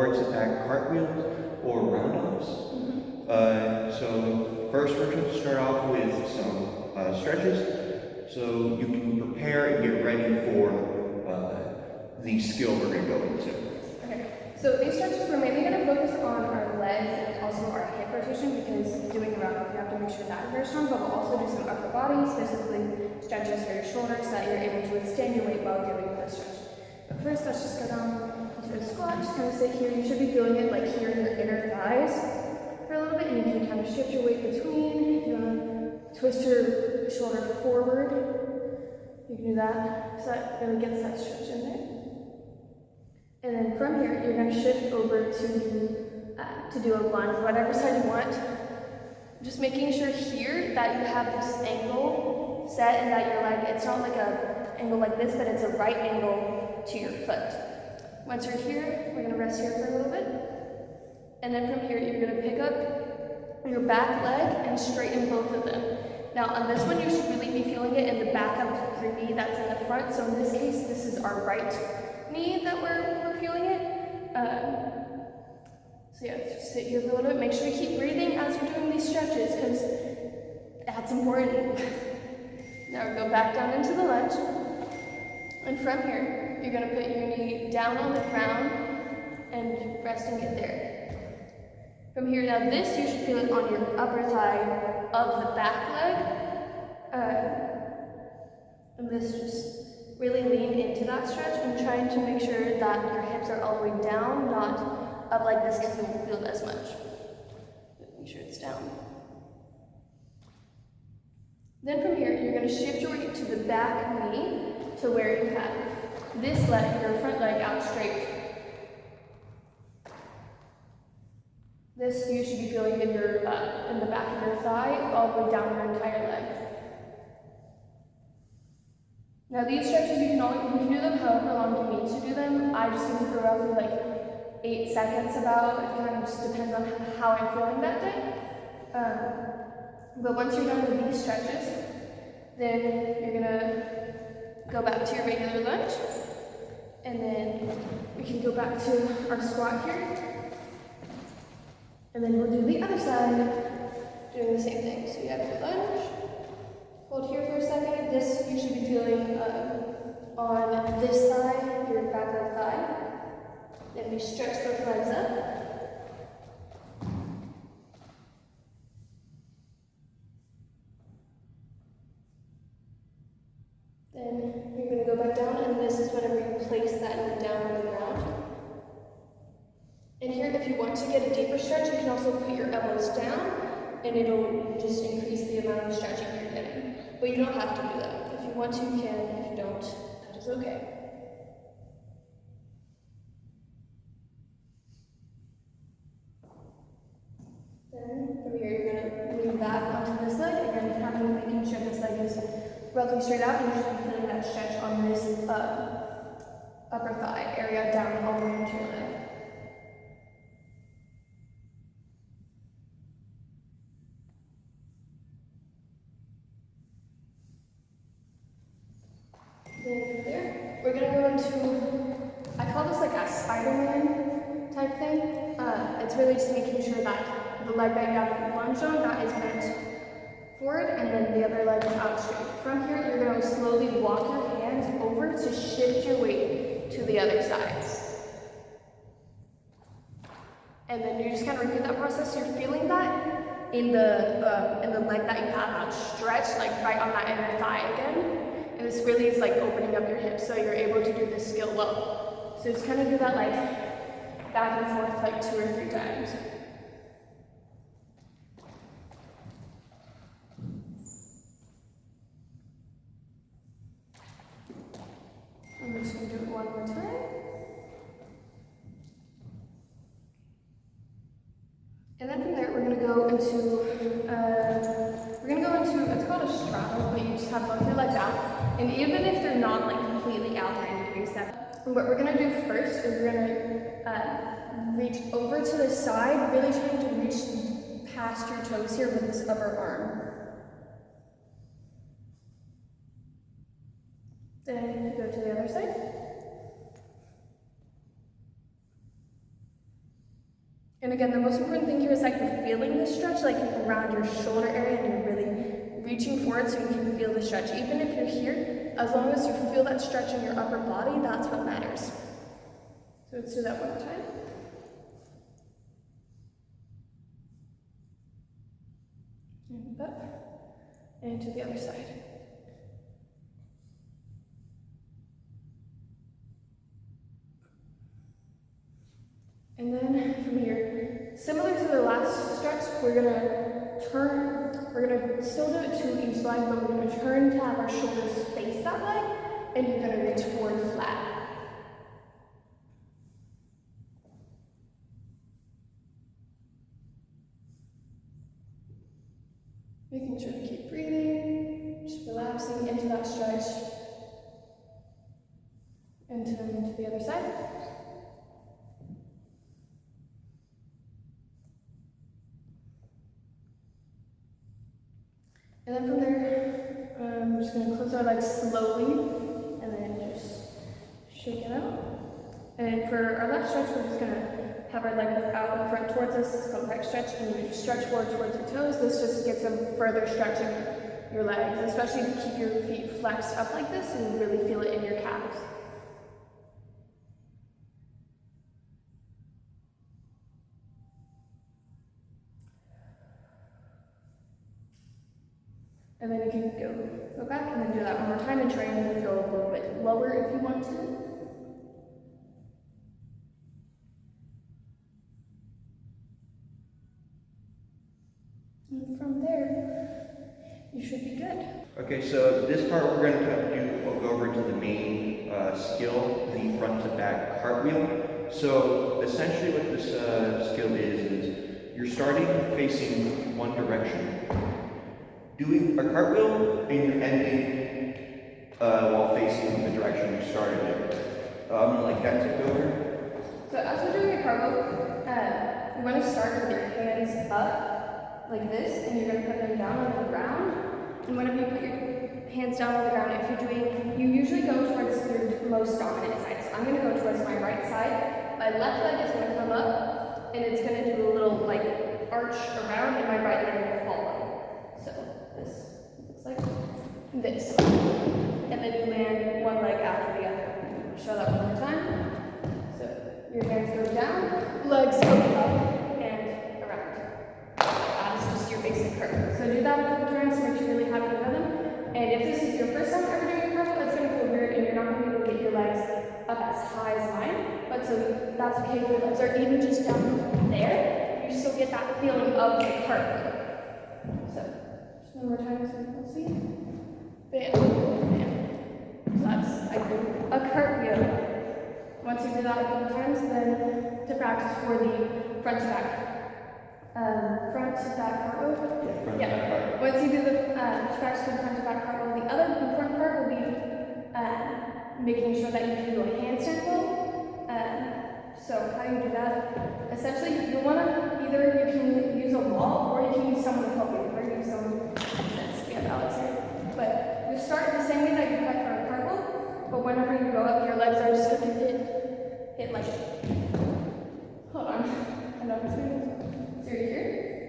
forwards and back cartwheels or round-offs. So first we're going to start off with some stretches, so you can prepare and get ready for the skill we're going to go into. Okay, so these stretches we're mainly going to focus on our legs and also our hip rotation, because doing the round-off you have to make sure that is very strong, but we'll also do some upper body, specifically stretches for your shoulders so that you're able to withstand your weight while doing the stretch. But first, let's just go down into a squat. Just kind of sit here. You should be feeling it like here in your inner thighs for a little bit, and you can kind of shift your weight between. If you want to twist your shoulder forward, you can do that, so that really gets that stretch in there. And then from here, you're going to shift over to do a lunge, whatever side you want. Just making sure here that you have this angle set and that your leg, it's not like a angle like this, but it's a right angle to your foot. Once you're here, we're going to rest here for a little bit. And then from here, you're going to pick up your back leg and straighten both of them. Now on this one, you should really be feeling it in the back of your knee that's in the front. So in this case, this is our right knee that we're feeling it. So yeah, just sit here for a little bit. Make sure you keep breathing as you're doing these stretches, because that's important. Now we go back down into the lunge. And from here, you're going to put your knee down on the ground and resting it there. From here, now this you should feel it on your upper thigh of the back leg. And this just really lean into that stretch and trying to make sure that your hips are all the way down, not up like this, because you won't feel it as much. But make sure it's down. Then from here, you're going to shift your weight to the back knee to where you have this leg, your front leg, out straight. This you should be feeling in your in the back of your thigh, all the way down your entire leg. Now these stretches, you can do them however long you need to do them. I just do them for roughly like 8 seconds about. It kind of just depends on how I'm feeling that day. But once you're done with these stretches, then you're gonna go back to your regular lunge, and then we can go back to our squat here, and then we'll do the other side, doing the same thing. So you have your lunge, hold here for a second. This you should be feeling on this side, your back leg thigh. Then we stretch those legs up. Then you're going to go back down, and this is whenever you place that knee down on the ground. And here, if you want to get a deeper stretch, you can also put your elbows down, and it'll just increase the amount of stretching you're getting. But you don't have to do that. If you want to, you can. If you don't, that is okay. Then from here, you're going to move that onto this leg. Again, kind of making sure this leg is relatively straight out, and you should be feeling that stretch on this upper thigh area down all the way into your leg. Then from there, we're going to go into, I call this like a Spider-Man type thing. It's really just making sure that the leg that you have lunged on, that is bent forward, and then the other leg is out straight. From here, you're going to slowly walk your hands over to shift your weight to the other side. And then you just kind of repeat that process. You're feeling that in the leg that you have out stretched, like right on that inner thigh again. And this really is like opening up your hips, so you're able to do this skill well. So just kind of do that like back and forth like 2 or 3 times. I'm just going to do it one more time. And then from there, we're going to go into, it's called a straddle, but you just have both your legs out. And even if they're not like completely out there and you step, what we're going to do first is we're going to reach over to the side, really trying to reach past your toes here with this upper arm. Then go to the other side. And again, the most important thing here is that you're feeling the stretch, like around your shoulder area, and you're really reaching forward so you can feel the stretch. Even if you're here, as long as you feel that stretch in your upper body, that's what matters. So let's do that one more time. And up, and to the other side. And then from here, similar to the last stretch, we're gonna still do it to each leg, but we're gonna turn to have our shoulders face that leg, and you're gonna reach forward flat. Making sure to keep breathing, just relaxing into that stretch, and turn to the other side. And then from there, we're just going to close our legs slowly, and then just shake it out. And for our left stretch, we're just going to have our leg out in front towards us. It's called back stretch, and you stretch forward towards your toes. This just gets them further stretching your legs, especially to keep your feet flexed up like this and really feel it in your calves. And then you can go back and then do that one more time and try and go a little bit lower if you want to. And from there, you should be good. Okay, so this part we're going to we'll go over to the main skill, the front to back cartwheel. So essentially what this skill is you're starting facing one direction, doing a cartwheel, and you're ending while facing the direction you started in. Like that tip over. So as we're doing a cartwheel, you want to start with your hands up, like this, and you're going to put them down on the ground. And whenever you put your hands down on the ground, if you're doing, you usually go towards your most dominant side. So I'm going to go towards my right side. My left leg is going to come up, and it's going to do a little like arch around, and my right leg will follow. So this looks like this. And then you land one leg after the other. Show that one more time. So your hands go down, legs go up and around. That is just your basic curve. So do that a couple times to make sure you really have your rhythm. And if this is your first time ever doing a cartwheel, it's going to feel weird and you're not going to be able to get your legs up as high as mine. But so that's okay if your legs are even just down there. You still get that feeling of the cartwheel. So just one more time so you can see. Bam, bam. So that's a cartwheel. Once you do that a couple times, then to practice for the front to back. Front to back cartwheel. Yeah, front to back cartwheel. Once you do the practice for the front to back cartwheel, the other important part will be making sure that you can do a handstand roll. So how you do that? Essentially, you want to either you can use a wall or you can use someone to help you. We're going to use someone. Since we have Alex here, but you start the same way that you cut for a cartwheel. But whenever you go up, your legs are just going to hit like. Hold on, I know this one. So you're here,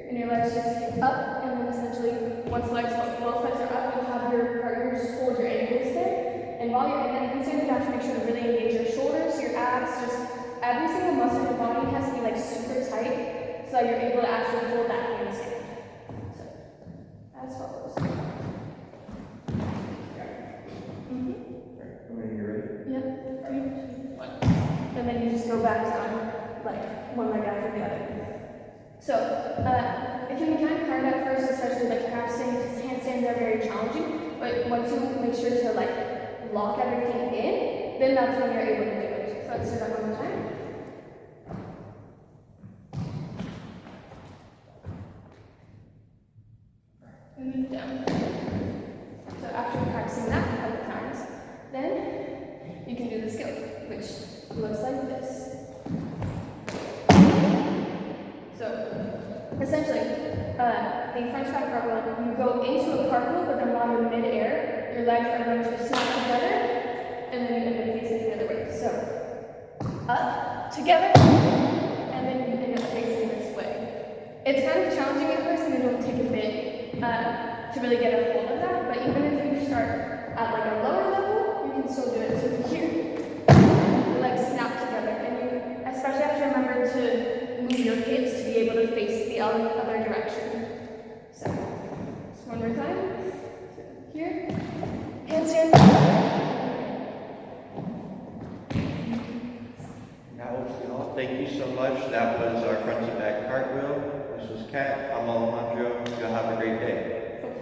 and your legs just hit up, and then essentially, once both legs are up, you'll have your partner just hold your ankles there. And while you're in that handstand, you have to make sure to really engage your shoulders, your abs, just every single muscle in your body has to be like super tight, so that you're able to actually hold that handstand. So, as follows. When you're ready. Yep. 3, 2, 1. And then you just go back down, like one leg after the other. So, it can be kind of hard at first, especially like practicing, because handstands are very challenging. But once you make sure to like lock everything in, then that's when you're able to do it. So let's do that one more time. And then down. So after practicing that a couple times, then you can do the skill, which looks like this. So essentially, the front to back cartwheel, you go into a cartwheel, but then while you're mid-air, your legs are going to snap together, and then you end up facing the other way. So up, together, and then you end up facing the of challenging at first and it'll take a bit to really get a hold of that, but even if you start at like a lower level, you can still do it. So here, your legs snap together, and you especially have to remember to move your hips to be able to face the other direction. So, just one more time. Here, handstand. That was all. Thank you so much. That was our front to back cartwheel. This was Kat. I'm Alejandro. Y'all have a great day.